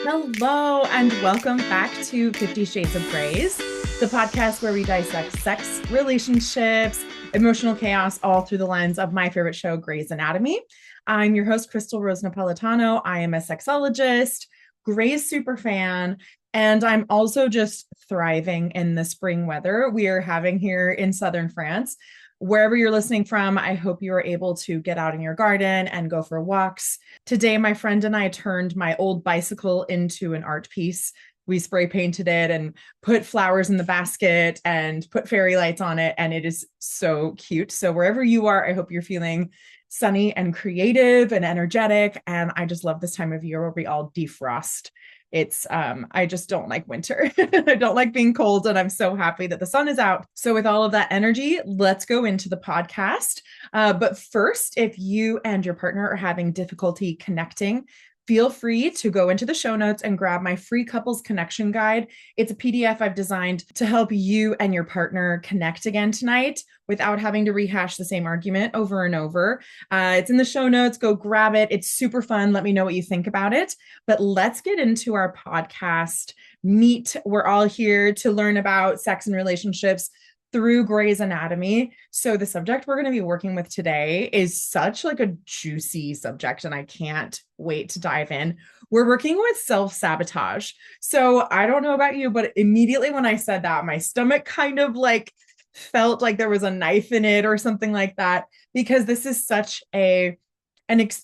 Hello, and welcome back to 50 Shades of Grays, the podcast where we dissect sex, relationships, emotional chaos, all through the lens of my favorite show, Grey's Anatomy. I'm your host, Crystal Rose Napolitano. I am a sexologist, Grey's super fan, and I'm also just thriving in the spring weather we are having here in southern France. Wherever you're listening from, I hope you are able to get out in your garden and go for walks. Today, my friend and I turned my old bicycle into an art piece. We spray painted it and put flowers in the basket and put fairy lights on it. And it is so cute. So wherever you are, I hope you're feeling sunny and creative and energetic. And I just love this time of year where we all defrost. I just don't like winter. I don't like being cold, and I'm so happy that the sun is out. So with all of that energy, let's go into the podcast. But first, if you and your partner are having difficulty connecting, feel free to go into the show notes and grab my free couples connection guide. It's a PDF I've designed to help you and your partner connect again tonight without having to rehash the same argument over and over. It's in the show notes. Go grab it. It's super fun. Let me know what you think about it. But let's get into our podcast. We're all here to learn about sex and relationships through Grey's Anatomy. So the subject we're going to be working with today is such like a juicy subject, and I can't wait to dive in. We're working with self-sabotage. So I don't know about you, but immediately when I said that, my stomach kind of like felt like there was a knife in it or something like that, because this is such a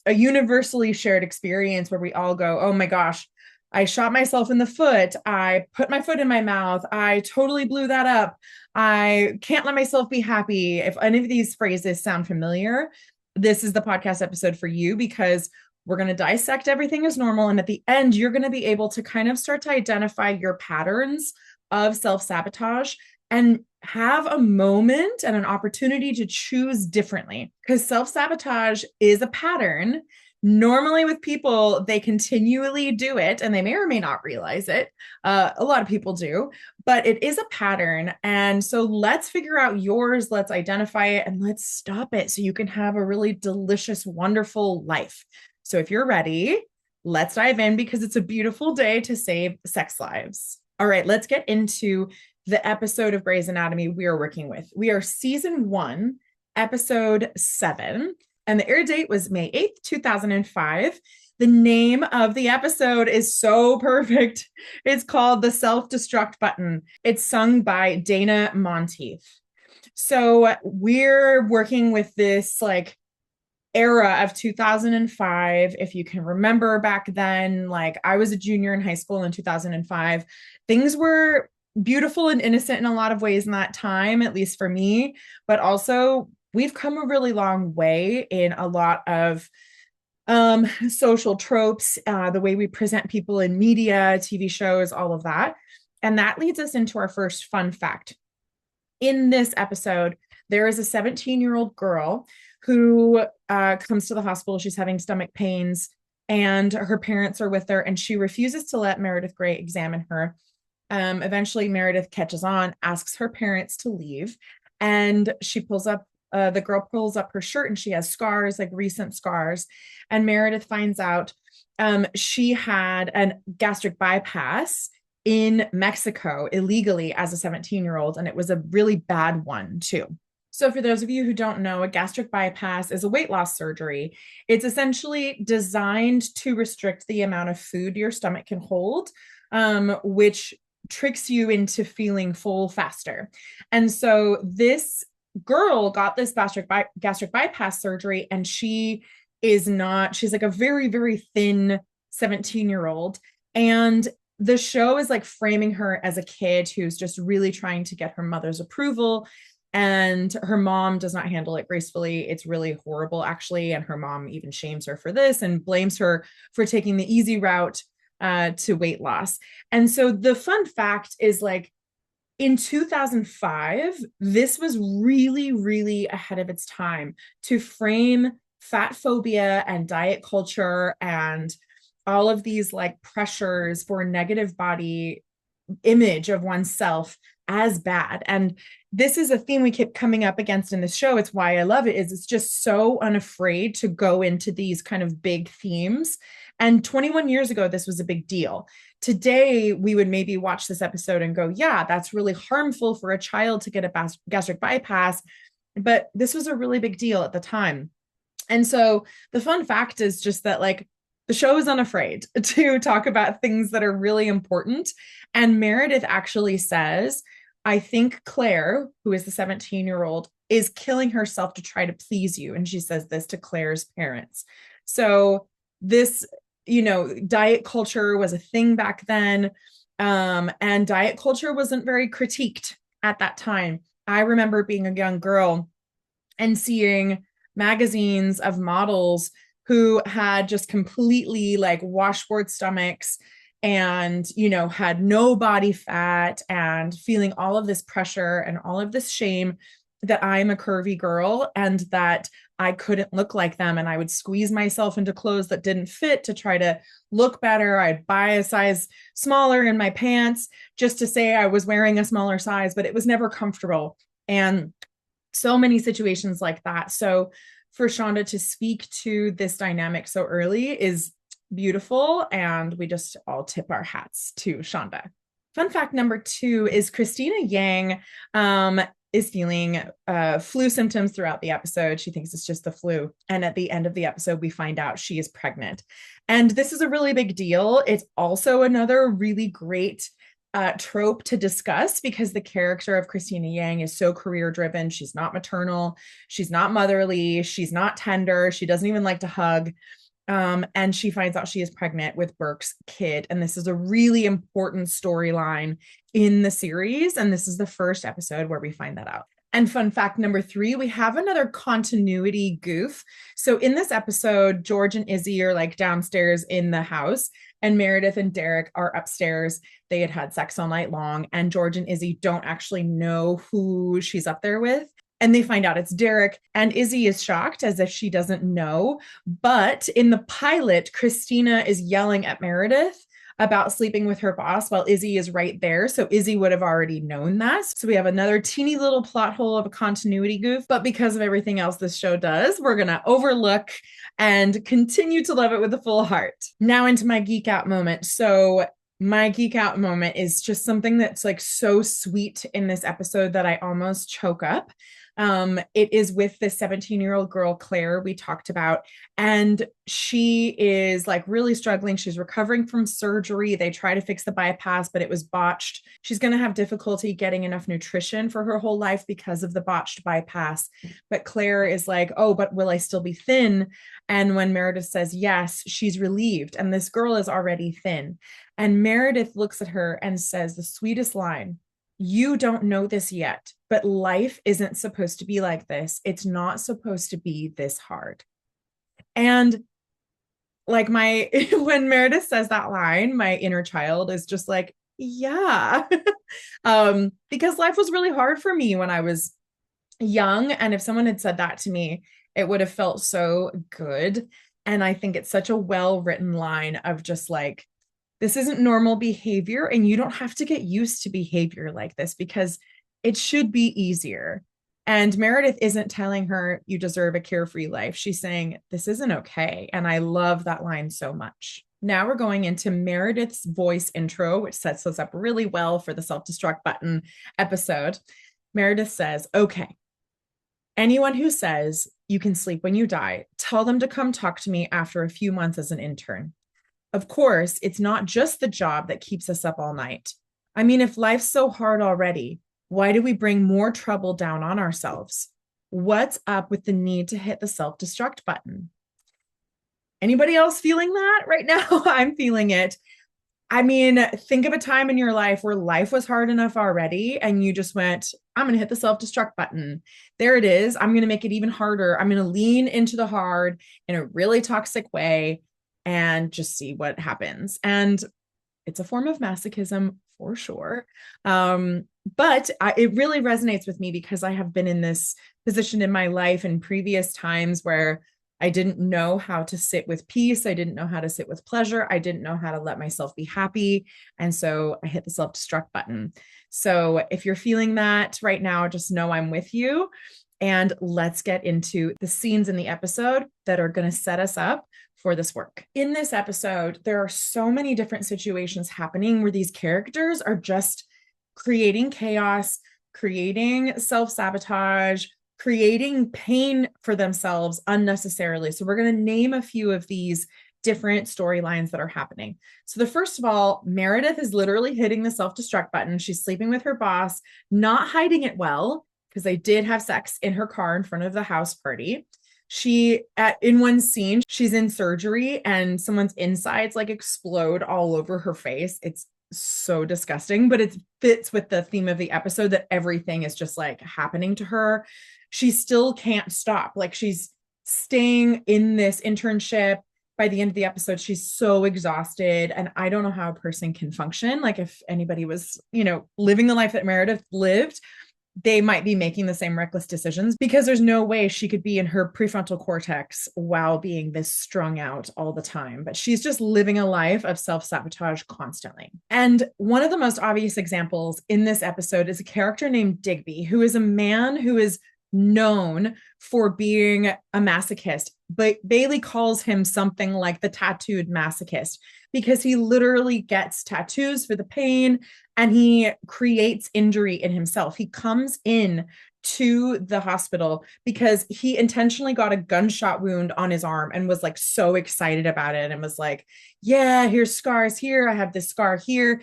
universally shared experience where we all go, oh my gosh, I shot myself in the foot. I put my foot in my mouth. I totally blew that up. I can't let myself be happy. If any of these phrases sound familiar, this is the podcast episode for you, because we're going to dissect everything as normal. And at the end, you're going to be able to kind of start to identify your patterns of self-sabotage and have a moment and an opportunity to choose differently, because self-sabotage is a pattern. Normally with people, they continually do it and they may or may not realize it. A lot of people do, but it is a pattern. And so let's figure out yours. Let's identify it and let's stop it so you can have a really delicious, wonderful life. So if you're ready, let's dive in, because it's a beautiful day to save sex lives. All right, let's get into the episode of Grey's Anatomy we are working with. We are season 1, episode 7. And the air date was May 8th, 2005. The name of the episode is so perfect. It's called the Self-Destruct Button. It's sung by Dana Monteith. So we're working with this like era of 2005. If you can remember back then, like I was a junior in high school in 2005. Things were beautiful and innocent in a lot of ways in that time, at least for me, but also we've come a really long way in a lot of social tropes, the way we present people in media, TV shows, all of that. And that leads us into our first fun fact. In this episode, there is a 17-year-old girl who comes to the hospital. She's having stomach pains and her parents are with her, and she refuses to let Meredith Grey examine her. Eventually, Meredith catches on, asks her parents to leave, and the girl pulls up her shirt and she has scars, like recent scars. And Meredith finds out she had a gastric bypass in Mexico illegally as a 17-year-old. And it was a really bad one too. So for those of you who don't know, a gastric bypass is a weight loss surgery. It's essentially designed to restrict the amount of food your stomach can hold, which tricks you into feeling full faster. And so this girl got this gastric bypass surgery, and she's like a very, very thin 17-year-old. And the show is like framing her as a kid who's just really trying to get her mother's approval, and her mom does not handle it gracefully. It's really horrible, actually. And her mom even shames her for this and blames her for taking the easy route to weight loss. And so the fun fact is, like, in 2005, this was really, really ahead of its time to frame fat phobia and diet culture and all of these like pressures for negative body image of oneself as bad. And this is a theme we keep coming up against in this show. It's why I love it, is it's just so unafraid to go into these kind of big themes. And 21 years ago, this was a big deal. Today, we would maybe watch this episode and go, yeah, that's really harmful for a child to get a gastric bypass. But this was a really big deal at the time. And so the fun fact is just that, like, the show is unafraid to talk about things that are really important. And Meredith actually says, I think Claire, who is the 17-year-old, is killing herself to try to please you. And she says this to Claire's parents. So this, diet culture was a thing back then. And diet culture wasn't very critiqued at that time. I remember being a young girl and seeing magazines of models who had just completely like washboard stomachs and, had no body fat and feeling all of this pressure and all of this shame that I'm a curvy girl and that I couldn't look like them. And I would squeeze myself into clothes that didn't fit to try to look better. I'd buy a size smaller in my pants just to say I was wearing a smaller size, but it was never comfortable. And so many situations like that. So for Shonda to speak to this dynamic so early is beautiful. And we just all tip our hats to Shonda. Fun fact number 2 is Cristina Yang is feeling flu symptoms throughout the episode. She thinks it's just the flu. And at the end of the episode, we find out she is pregnant. And this is a really big deal. It's also another really great trope to discuss because the character of Cristina Yang is so career driven. She's not maternal. She's not motherly. She's not tender. She doesn't even like to hug. And she finds out she is pregnant with Burke's kid. And this is a really important storyline in the series. And this is the first episode where we find that out. And fun fact number 3, we have another continuity goof. So in this episode, George and Izzie are like downstairs in the house, and Meredith and Derek are upstairs. They had had sex all night long, and George and Izzie don't actually know who she's up there with. And they find out it's Derek, and Izzie is shocked as if she doesn't know. But in the pilot, Cristina is yelling at Meredith about sleeping with her boss while Izzie is right there. So Izzie would have already known that. So we have another teeny little plot hole of a continuity goof. But because of everything else this show does, we're going to overlook and continue to love it with a full heart. Now into my geek out moment. So my geek out moment is just something that's like so sweet in this episode that I almost choke up. It is with this 17-year-old girl, Claire, we talked about, and she is like really struggling. She's recovering from surgery. They try to fix the bypass, but it was botched. She's going to have difficulty getting enough nutrition for her whole life because of the botched bypass. But Claire is like, oh, but will I still be thin? And when Meredith says yes, she's relieved. And this girl is already thin. And Meredith looks at her and says the sweetest line, "You don't know this yet, but life isn't supposed to be like this. It's not supposed to be this hard." And like when Meredith says that line, my inner child is just like, yeah, because life was really hard for me when I was young. And if someone had said that to me, it would have felt so good. And I think it's such a well-written line of just like, this isn't normal behavior, and you don't have to get used to behavior like this because it should be easier. And Meredith isn't telling her you deserve a carefree life. She's saying this isn't okay. And I love that line so much. Now we're going into Meredith's voice intro, which sets us up really well for the Self-Destruct Button episode. Meredith says, "Okay, anyone who says you can sleep when you die, tell them to come talk to me after a few months as an intern. Of course, it's not just the job that keeps us up all night. I mean, if life's so hard already, why do we bring more trouble down on ourselves? What's up with the need to hit the self-destruct button?" Anybody else feeling that right now? I'm feeling it. I mean, think of a time in your life where life was hard enough already and you just went, I'm going to hit the self-destruct button. There it is. I'm going to make it even harder. I'm going to lean into the hard in a really toxic way and just see what happens. And it's a form of masochism for sure. But it really resonates with me because I have been in this position in my life in previous times where I didn't know how to sit with peace. I didn't know how to sit with pleasure. I didn't know how to let myself be happy. And so I hit the self-destruct button. So if you're feeling that right now, just know I'm with you. And let's get into the scenes in the episode that are going to set us up for this work. In this episode, there are so many different situations happening where these characters are just creating chaos, creating self-sabotage, creating pain for themselves unnecessarily. So we're going to name a few of these different storylines that are happening. So the first of all, Meredith is literally hitting the self-destruct button. She's sleeping with her boss, not hiding it well, because they did have sex in her car in front of the house party. In one scene, she's in surgery and someone's insides like explode all over her face. It's so disgusting, but it fits with the theme of the episode that everything is just like happening to her. She still can't stop. Like she's staying in this internship. By the end of the episode, she's so exhausted. And I don't know how a person can function. Like if anybody was, living the life that Meredith lived, they might be making the same reckless decisions, because there's no way she could be in her prefrontal cortex while being this strung out all the time. But she's just living a life of self-sabotage constantly. And one of the most obvious examples in this episode is a character named Digby, who is a man who is known for being a masochist, but Bailey calls him something like the tattooed masochist, because he literally gets tattoos for the pain and he creates injury in himself. He comes in to the hospital because he intentionally got a gunshot wound on his arm and was like so excited about it and was like, yeah, here's scars here. I have this scar here.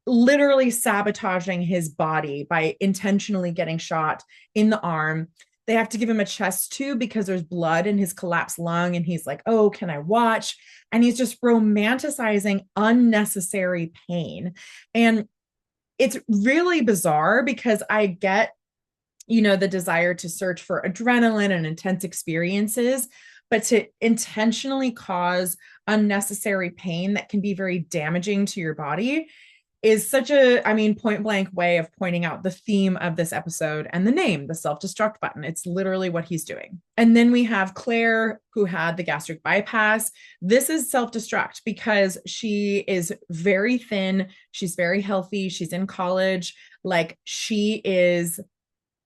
Literally sabotaging his body by intentionally getting shot in the arm. They have to give him a chest tube because there's blood in his collapsed lung. And he's like, oh, can I watch? And he's just romanticizing unnecessary pain. And it's really bizarre because I get, the desire to search for adrenaline and intense experiences, but to intentionally cause unnecessary pain that can be very damaging to your body is such a, point blank way of pointing out the theme of this episode and the name, the self-destruct button. It's literally what he's doing. And then we have Claire, who had the gastric bypass. This is self-destruct because she is very thin. She's very healthy. She's in college. Like she is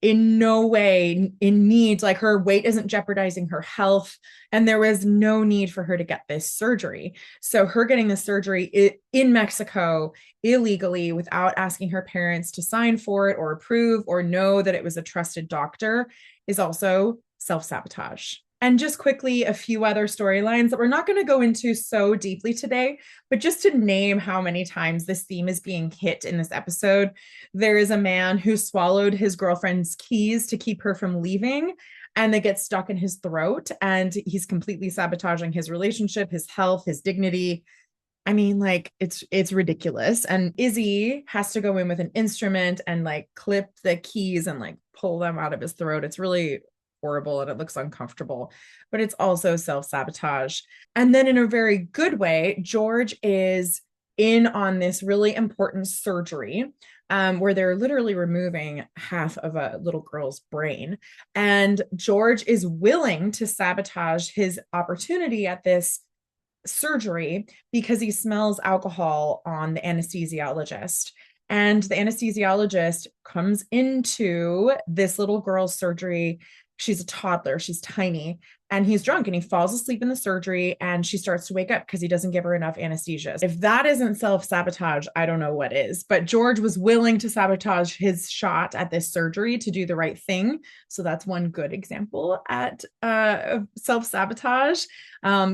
in no way in need, like her weight isn't jeopardizing her health. And there was no need for her to get this surgery. So her getting the surgery in Mexico illegally without asking her parents to sign for it or approve or know that it was a trusted doctor is also self-sabotage. And just quickly, a few other storylines that we're not going to go into so deeply today, but just to name how many times this theme is being hit in this episode. There is a man who swallowed his girlfriend's keys to keep her from leaving, and they get stuck in his throat, and he's completely sabotaging his relationship, his health, his dignity. It's ridiculous. And Izzie has to go in with an instrument and like clip the keys and like pull them out of his throat. It's really horrible and it looks uncomfortable, but it's also self-sabotage. And then in a very good way, George is in on this really important surgery where they're literally removing half of a little girl's brain. And George is willing to sabotage his opportunity at this surgery because he smells alcohol on the anesthesiologist. And the anesthesiologist comes into this little girl's surgery. She's a toddler. She's tiny. And he's drunk and he falls asleep in the surgery and she starts to wake up because he doesn't give her enough anesthesia. If that isn't self-sabotage, I don't know what is. But George was willing to sabotage his shot at this surgery to do the right thing. So that's one good example at self-sabotage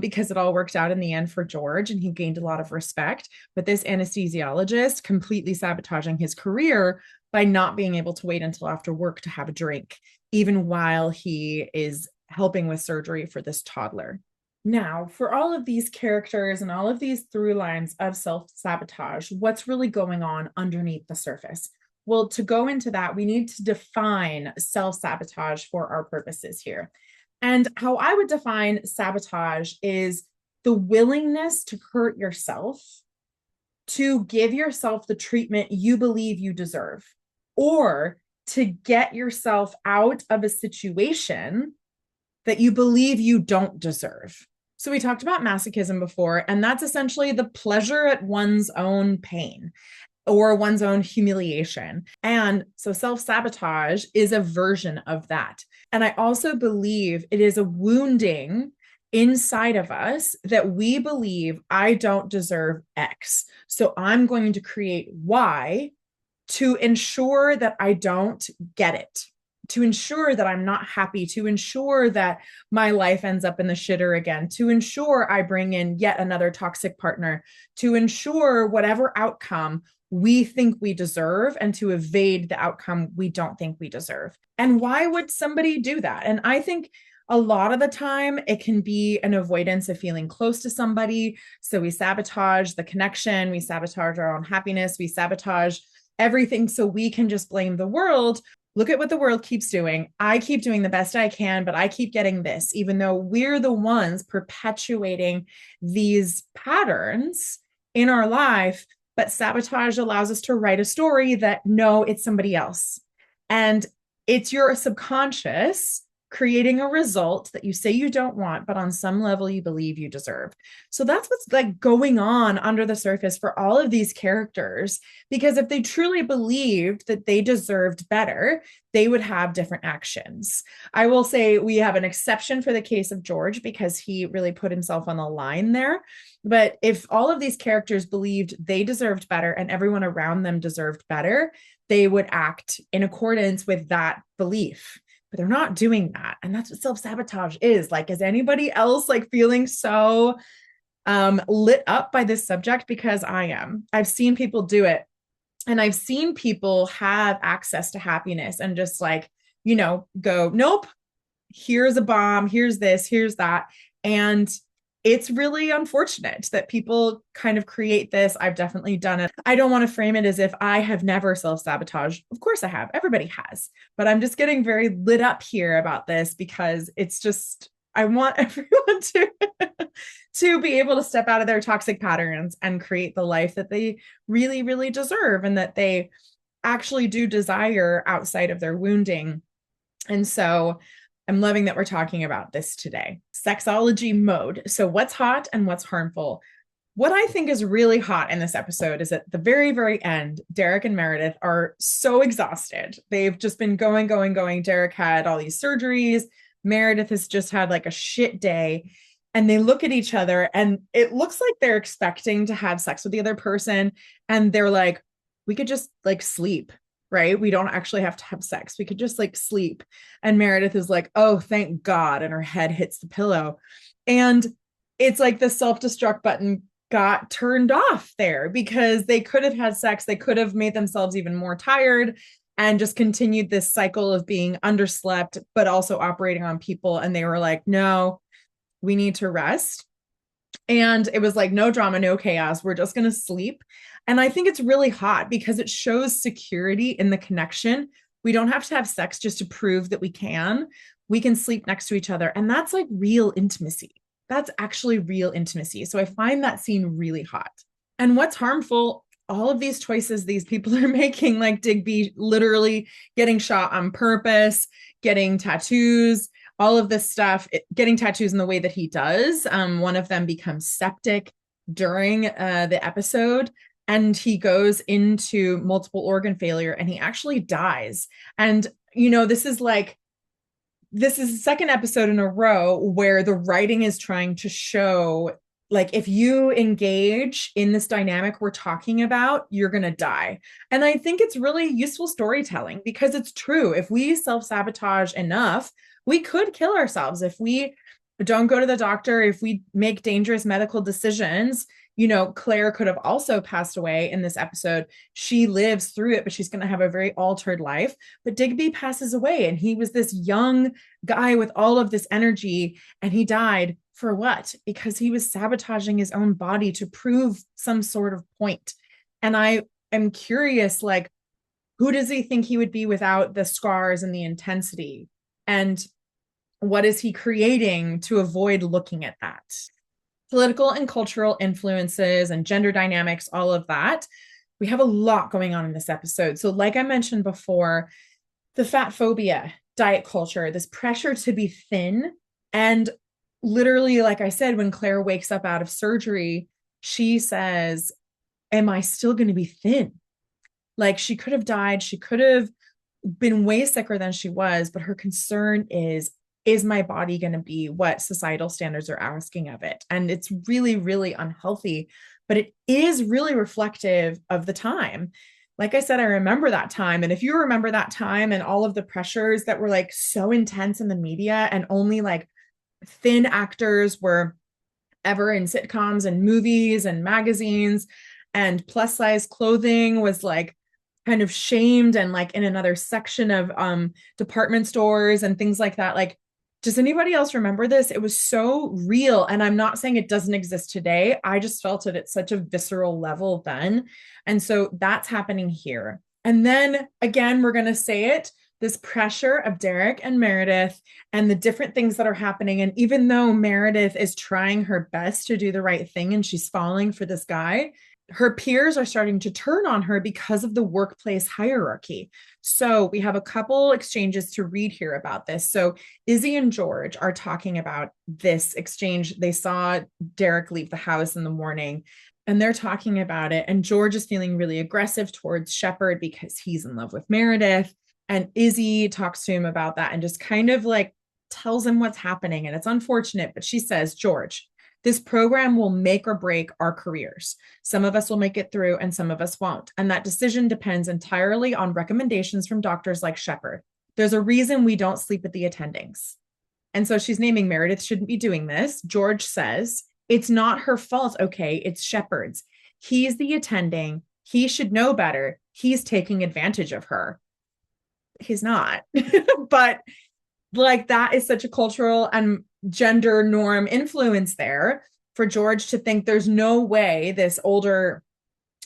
because it all worked out in the end for George and he gained a lot of respect. But this anesthesiologist completely sabotaging his career by not being able to wait until after work to have a drink, even while he is helping with surgery for this toddler. Now, for all of these characters and all of these through lines of self-sabotage, what's really going on underneath the surface? Well, to go into that, we need to define self-sabotage for our purposes here. And how I would define sabotage is the willingness to hurt yourself, to give yourself the treatment you believe you deserve, or to get yourself out of a situation that you believe you don't deserve. So we talked about masochism before, and that's essentially the pleasure at one's own pain or one's own humiliation. And so self-sabotage is a version of that. And I also believe it is a wounding inside of us that we believe I don't deserve X. So I'm going to create Y to ensure that I don't get it, to ensure that I'm not happy, to ensure that my life ends up in the shitter again, to ensure I bring in yet another toxic partner, to ensure whatever outcome we think we deserve and to evade the outcome we don't think we deserve. And why would somebody do that? And I think a lot of the time it can be an avoidance of feeling close to somebody. So we sabotage the connection, we sabotage our own happiness, we sabotage everything so we can just blame the world. Look at what the world keeps doing. I keep doing the best I can, but I keep getting this, even though we're the ones perpetuating these patterns in our life. But sabotage allows us to write a story that no, it's somebody else. And it's your subconscious creating a result that you say you don't want, but on some level you believe you deserve. So that's what's like going on under the surface for all of these characters, because if they truly believed that they deserved better, they would have different actions. I will say we have an exception for the case of George because he really put himself on the line there. But if all of these characters believed they deserved better and everyone around them deserved better, they would act in accordance with that belief. But they're not doing that. And that's what self-sabotage is. Like, is anybody else like feeling so lit up by this subject? Because I am. I've seen people do it. And I've seen people have access to happiness and just like, go, nope, here's a bomb, here's this, here's that. And it's really unfortunate that people kind of create this. I've definitely done it. I don't want to frame it as if I have never self-sabotaged. Of course I have. Everybody has. But I'm just getting very lit up here about this because it's just, I want everyone to be able to step out of their toxic patterns and create the life that they really, really deserve and that they actually do desire outside of their wounding. And so I'm loving that we're talking about this today. Sexology mode. So what's hot and what's harmful? What I think is really hot in this episode is at the very, very end, Derek and Meredith are so exhausted. They've just been going. Derek had all these surgeries. Meredith has just had like a shit day. And they look at each other and it looks like they're expecting to have sex with the other person. And they're like, we could just like sleep. Right? We don't actually have to have sex. We could just like sleep. And Meredith is like, oh, thank God. And her head hits the pillow. And it's like the self-destruct button got turned off there because they could have had sex. They could have made themselves even more tired and just continued this cycle of being underslept, but also operating on people. And they were like, no, we need to rest. And it was like, no drama, no chaos. We're just going to sleep. And I think it's really hot because it shows security in the connection. We don't have to have sex just to prove that we can. We can sleep next to each other. And that's like real intimacy. That's actually real intimacy. So I find that scene really hot. And what's harmful, all of these choices these people are making, like Digby literally getting shot on purpose, getting tattoos, all of this stuff, getting tattoos in the way that he does. One of them becomes septic during the episode. And he goes into multiple organ failure and he actually dies. And, this is the second episode in a row where the writing is trying to show, like, if you engage in this dynamic we're talking about, you're going to die. And I think it's really useful storytelling because it's true. If we self-sabotage enough, we could kill ourselves. If we don't go to the doctor, if we make dangerous medical decisions, Claire could have also passed away in this episode. She lives through it, but she's going to have a very altered life. But Digby passes away and he was this young guy with all of this energy and he died for what? Because he was sabotaging his own body to prove some sort of point. And I am curious, like, who does he think he would be without the scars and the intensity? And what is he creating to avoid looking at that? Political and cultural influences and gender dynamics, all of that. We have a lot going on in this episode. So like I mentioned before, the fat phobia, diet culture, this pressure to be thin And literally, like I said, when Claire wakes up out of surgery, she says, am I still going to be thin? Like, she could have died. She could have been way sicker than she was, but her concern is my body going to be what societal standards are asking of it? And it's really, really unhealthy, but it is really reflective of the time. Like I said, I remember that time. And if you remember that time and all of the pressures that were like so intense in the media, and only like thin actors were ever in sitcoms and movies and magazines, and plus size clothing was like kind of shamed and like in another section of department stores and things like that. Like, does anybody else remember this? It was so real. And I'm not saying it doesn't exist today. I just felt it at such a visceral level then. And so that's happening here. And then again, we're going to say it, this pressure of Derek and Meredith and the different things that are happening. And even though Meredith is trying her best to do the right thing and she's falling for this guy, her peers are starting to turn on her because of the workplace hierarchy. So we have a couple exchanges to read here about this. So Izzie and George are talking about this exchange. They saw Derek leave the house in the morning and they're talking about it. And George is feeling really aggressive towards Shepherd because he's in love with Meredith. And Izzie talks to him about that and just kind of like tells him what's happening. And it's unfortunate, but she says, George, this program will make or break our careers. Some of us will make it through and some of us won't. And that decision depends entirely on recommendations from doctors like Shepherd. There's a reason we don't sleep at the attendings. And so she's naming Meredith shouldn't be doing this. George says, it's not her fault, okay? It's Shepherd's. He's the attending. He should know better. He's taking advantage of her. He's not. But like, that is such a cultural and gender norm influence there for George to think there's no way this older,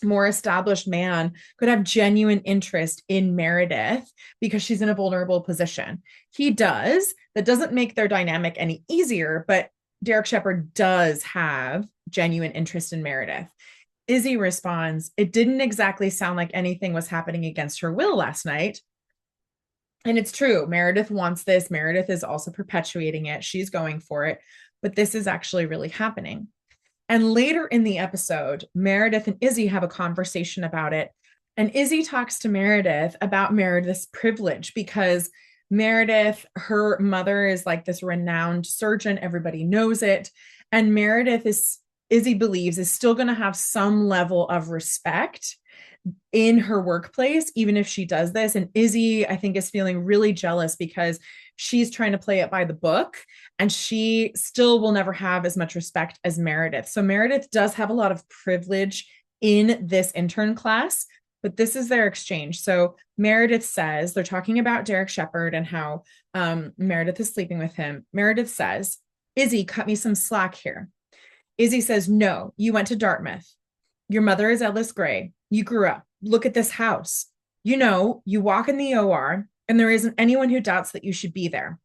more established man could have genuine interest in Meredith because she's in a vulnerable position. He does. That doesn't make their dynamic any easier, but Derek Shepherd does have genuine interest in Meredith. Izzie responds, it didn't exactly sound like anything was happening against her will last night. And it's true. Meredith wants this. Meredith is also perpetuating it. She's going for it. But this is actually really happening. And later in the episode, Meredith and Izzie have a conversation about it. And Izzie talks to Meredith about Meredith's privilege because Meredith, her mother is like this renowned surgeon. Everybody knows it. And Meredith Izzie believes, is still going to have some level of respect in her workplace, even if she does this. And Izzie, I think, is feeling really jealous because she's trying to play it by the book and she still will never have as much respect as Meredith. So Meredith does have a lot of privilege in this intern class, but this is their exchange. So Meredith says, they're talking about Derek Shepherd and how Meredith is sleeping with him. Meredith says, Izzie, cut me some slack here. Izzie says, no, you went to Dartmouth. Your mother is Ellis Gray. You grew up. Look at this house. You know, you walk in the OR and there isn't anyone who doubts that you should be there.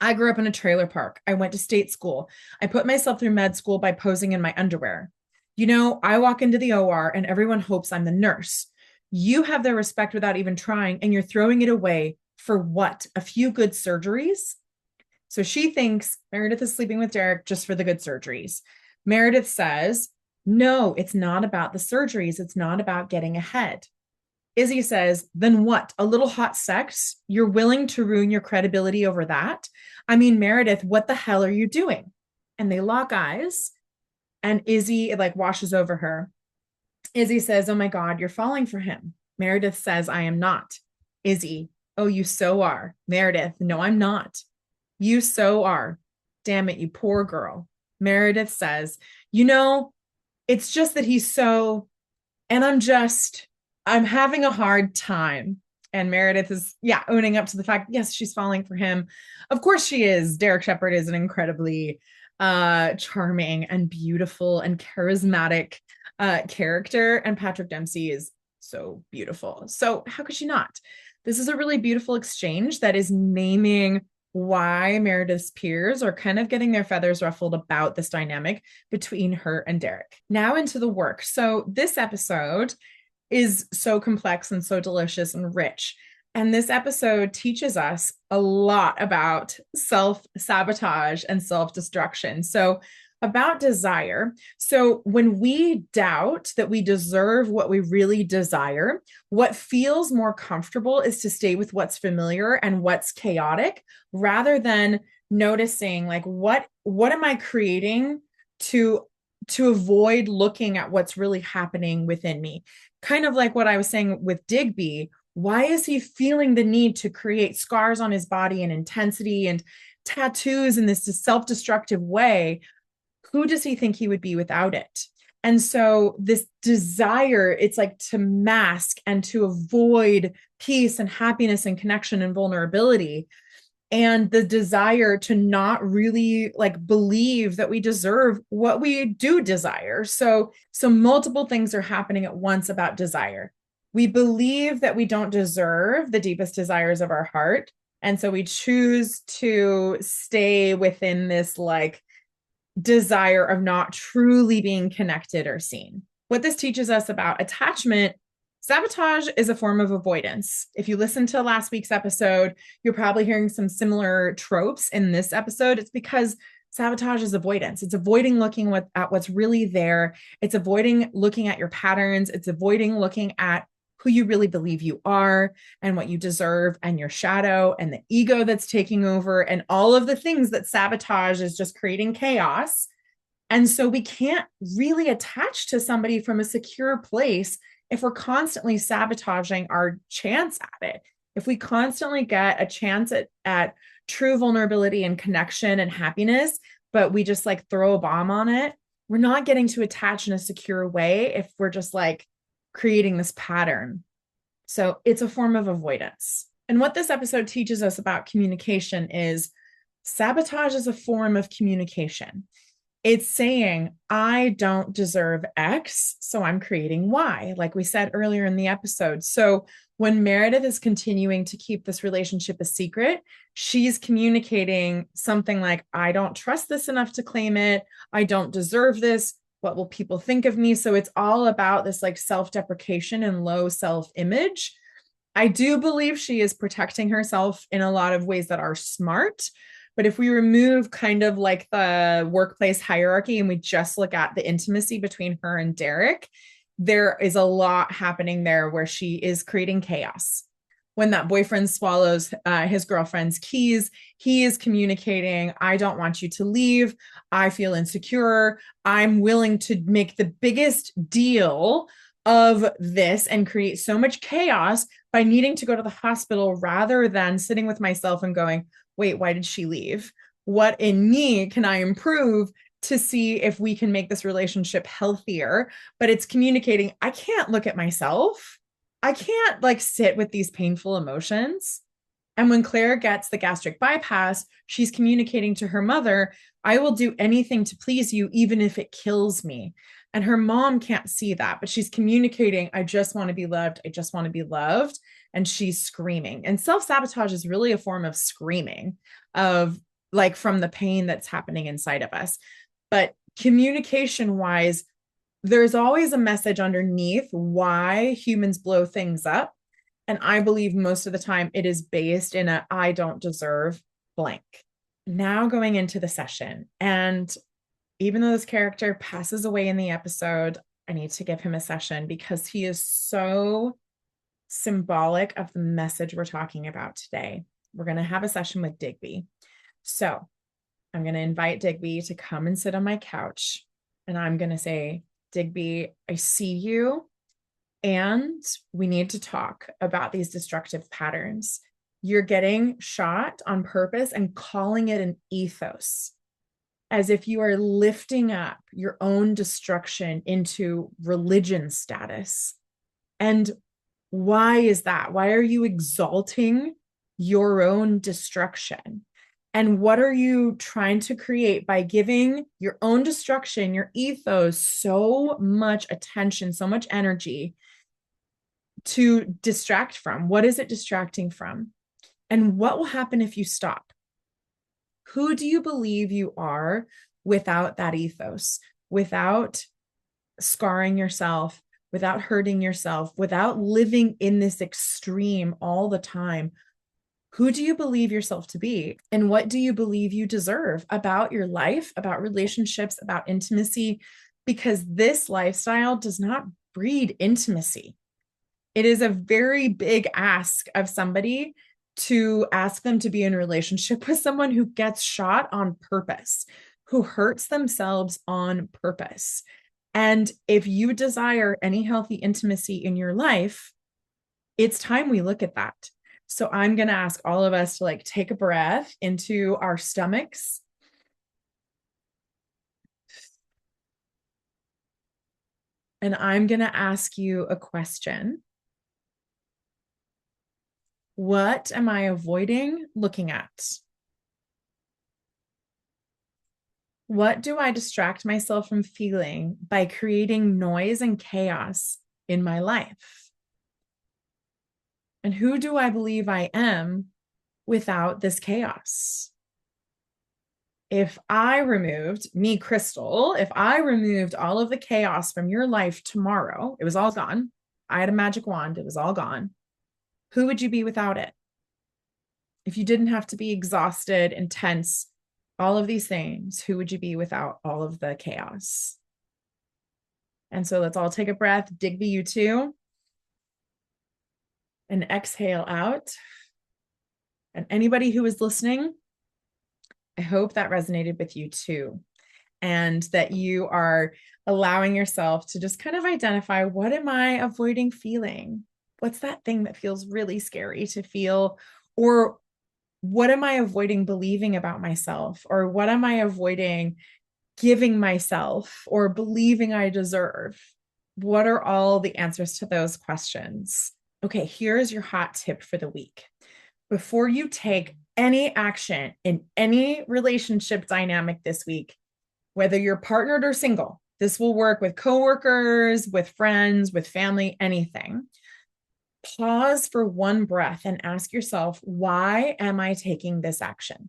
I grew up in a trailer park. I went to state school. I put myself through med school by posing in my underwear. You know, I walk into the OR and everyone hopes I'm the nurse. You have their respect without even trying, and you're throwing it away for what? A few good surgeries? So she thinks Meredith is sleeping with Derek just for the good surgeries. Meredith says, no, it's not about the surgeries. It's not about getting ahead. Izzie says, then what? A little hot sex? You're willing to ruin your credibility over that? I mean, Meredith, what the hell are you doing? And they lock eyes and Izzie, it like washes over her. Izzie says, oh my God, you're falling for him. Meredith says, I am not. Izzie, oh, you so are. Meredith, no, I'm not. You so are. Damn it, you poor girl. Meredith says, you know, it's just that he's so, and I'm having a hard time. And Meredith is, owning up to the fact, yes, she's falling for him. Of course she is. Derek Shepherd is an incredibly charming and beautiful and charismatic character. And Patrick Dempsey is so beautiful. So how could she not? This is a really beautiful exchange that is naming why Meredith's peers are kind of getting their feathers ruffled about this dynamic between her and Derek. Now into the work. So this episode is so complex and so delicious and rich. And this episode teaches us a lot about self-sabotage and self-destruction. So, about desire. So, when we doubt that we deserve what we really desire, what feels more comfortable is to stay with what's familiar and what's chaotic rather than noticing like what am I creating to avoid looking at what's really happening within me. Kind of like what I was saying with Digby. Why is he feeling the need to create scars on his body and intensity and tattoos in this self-destructive way? Who does he think he would be without it? And so this desire, it's like to mask and to avoid peace and happiness and connection and vulnerability, and the desire to not really like believe that we deserve what we do desire. So multiple things are happening at once about desire. We believe that we don't deserve the deepest desires of our heart, and so we choose to stay within this like desire of not truly being connected or seen. What this teaches us about attachment, sabotage is a form of avoidance. If you listen to last week's episode, you're probably hearing some similar tropes in this episode. It's because sabotage is avoidance. It's avoiding looking at what's really there. It's avoiding looking at your patterns. It's avoiding looking at who you really believe you are and what you deserve and your shadow and the ego that's taking over and all of the things that sabotage is just creating chaos. And so we can't really attach to somebody from a secure place if we're constantly sabotaging our chance at it. If we constantly get a chance at true vulnerability and connection and happiness, but we just like throw a bomb on it, we're not getting to attach in a secure way if we're just like creating this pattern. So it's a form of avoidance. And what this episode teaches us about communication is sabotage is a form of communication. It's saying, I don't deserve X, so I'm creating Y, like we said earlier in the episode. So when Meredith is continuing to keep this relationship a secret, she's communicating something like, I don't trust this enough to claim it. I don't deserve this. What will people think of me? So it's all about this like self-deprecation and low self-image. I do believe she is protecting herself in a lot of ways that are smart. But if we remove kind of like the workplace hierarchy and we just look at the intimacy between her and Derek, there is a lot happening there where she is creating chaos. When that boyfriend swallows his girlfriend's keys, he is communicating, I don't want you to leave. I feel insecure. I'm willing to make the biggest deal of this and create so much chaos by needing to go to the hospital rather than sitting with myself and going, wait, why did she leave? What in me can I improve to see if we can make this relationship healthier? But it's communicating, I can't look at myself. I can't like sit with these painful emotions. And when Claire gets the gastric bypass, she's communicating to her mother, I will do anything to please you, even if it kills me. And her mom can't see that, but she's communicating, I just want to be loved. I just want to be loved. And she's screaming. And self-sabotage is really a form of screaming of like from the pain that's happening inside of us. But communication wise, there's always a message underneath why humans blow things up. And I believe most of the time it is based in a, I don't deserve blank. Now going into the session. And even though this character passes away in the episode, I need to give him a session because he is so symbolic of the message we're talking about today. We're going to have a session with Digby. So I'm going to invite Digby to come and sit on my couch. And I'm going to say, Digby, I see you. And we need to talk about these destructive patterns. You're getting shot on purpose and calling it an ethos, as if you are lifting up your own destruction into religion status. And why is that? Why are you exalting your own destruction? And what are you trying to create by giving your own destruction, your ethos, so much attention, so much energy to distract from? What is it distracting from? And what will happen if you stop? Who do you believe you are without that ethos, without scarring yourself, without hurting yourself, without living in this extreme all the time, who do you believe yourself to be? And what do you believe you deserve about your life, about relationships, about intimacy? Because this lifestyle does not breed intimacy. It is a very big ask of somebody to ask them to be in a relationship with someone who gets shot on purpose, who hurts themselves on purpose. And if you desire any healthy intimacy in your life, it's time we look at that. So I'm going to ask all of us to like take a breath into our stomachs. And I'm going to ask you a question. What am I avoiding looking at? What do I distract myself from feeling by creating noise and chaos in my life? And who do I believe I am without this chaos? If I removed me, Crystal, if I removed all of the chaos from your life tomorrow, it was all gone. I had a magic wand, it was all gone. Who would you be without it? If you didn't have to be exhausted, intense, all of these things, who would you be without all of the chaos? And so let's all take a breath. Digby, you too. And exhale out. And anybody who is listening, I hope that resonated with you too. And that you are allowing yourself to just kind of identify, what am I avoiding feeling? What's that thing that feels really scary to feel? Or what am I avoiding believing about myself? Or what am I avoiding giving myself or believing I deserve? What are all the answers to those questions? Okay, here's your hot tip for the week. Before you take any action in any relationship dynamic this week, whether you're partnered or single, this will work with coworkers, with friends, with family, anything. Pause for one breath and ask yourself, why am I taking this action?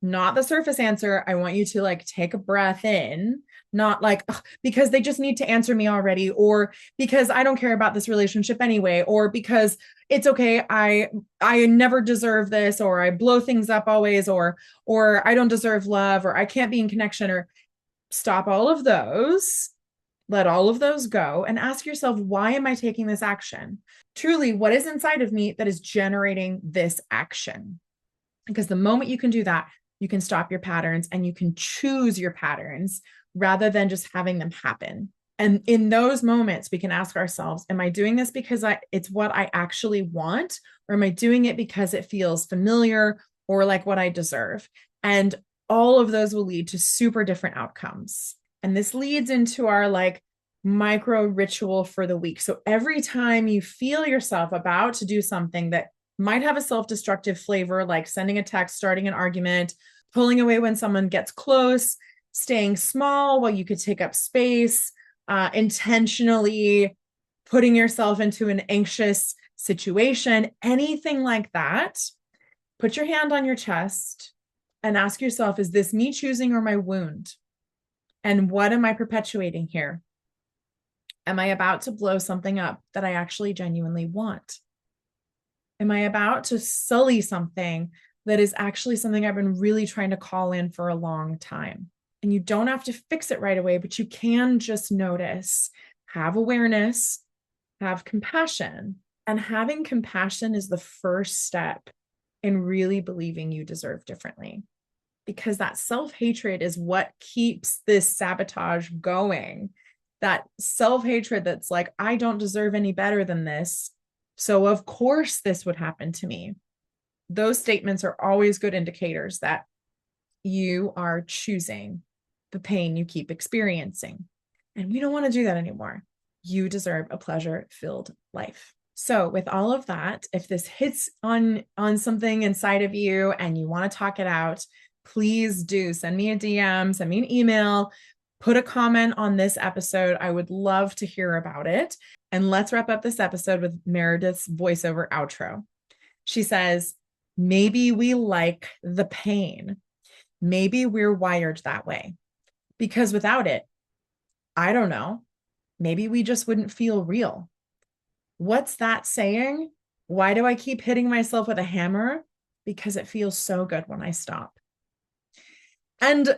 Not the surface answer. I want you to like take a breath in, not like, because they just need to answer me already, or because I don't care about this relationship anyway, or because it's okay, I never deserve this, or I blow things up always, or I don't deserve love, or I can't be in connection. Or stop all of those. Let all of those go and ask yourself, why am I taking this action? Truly, what is inside of me that is generating this action? Because the moment you can do that, you can stop your patterns and you can choose your patterns rather than just having them happen. And in those moments, we can ask ourselves, am I doing this because it's what I actually want? Or am I doing it because it feels familiar or like what I deserve? And all of those will lead to super different outcomes. And this leads into our like micro ritual for the week. So every time you feel yourself about to do something that might have a self-destructive flavor, like sending a text, starting an argument, pulling away when someone gets close, staying small while you could take up space, intentionally putting yourself into an anxious situation, anything like that, put your hand on your chest and ask yourself, is this me choosing or my wound? And what am I perpetuating here? Am I about to blow something up that I actually genuinely want? Am I about to sully something that is actually something I've been really trying to call in for a long time? And you don't have to fix it right away, but you can just notice, have awareness, have compassion. And having compassion is the first step in really believing you deserve differently. Because that self-hatred is what keeps this sabotage going. That self-hatred that's like, I don't deserve any better than this, so of course this would happen to me. Those statements are always good indicators that you are choosing the pain you keep experiencing. And we don't want to do that anymore. You deserve a pleasure-filled life. So with all of that, if this hits on something inside of you and you want to talk it out, please do send me a DM, send me an email, put a comment on this episode. I would love to hear about it. And let's wrap up this episode with Meredith's voiceover outro. She says, maybe we like the pain. Maybe we're wired that way. Because without it, I don't know. maybe we just wouldn't feel real. What's that saying? Why do I keep hitting myself with a hammer? Because it feels so good when I stop. And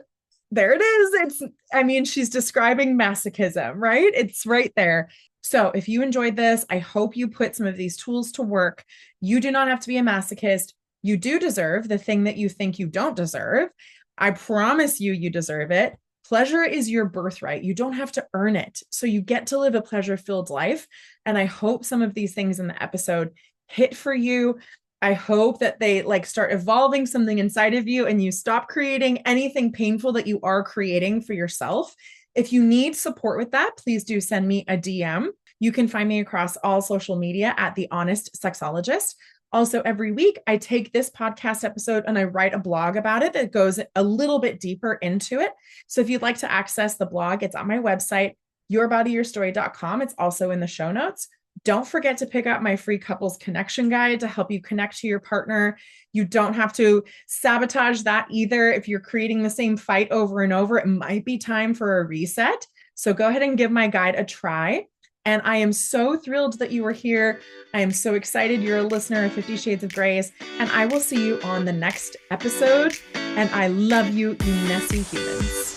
there it is. She's describing masochism, right? It's right there. So if you enjoyed this, I hope you put some of these tools to work. You do not have to be a masochist. You do deserve the thing that you think you don't deserve. I promise you, you deserve it. Pleasure is your birthright. You don't have to earn it. So you get to live a pleasure-filled life. And I hope some of these things in the episode hit for you. I hope that they start evolving something inside of you and you stop creating anything painful that you are creating for yourself. If you need support with that, please do send me a DM. You can find me across all social media at The Honest Sexologist. Also, every week, I take this podcast episode and I write a blog about it that goes a little bit deeper into it. So if you'd like to access the blog, it's on my website, yourbodyyourstory.com. It's also in the show notes. Don't forget to pick up my free couples connection guide to help you connect to your partner. You don't have to sabotage that either. If you're creating the same fight over and over, it might be time for a reset. So go ahead and give my guide a try. And I am so thrilled that you were here. I am so excited you're a listener of 50 Shades of Grace. And I will see you on the next episode. And I love you, you messy humans.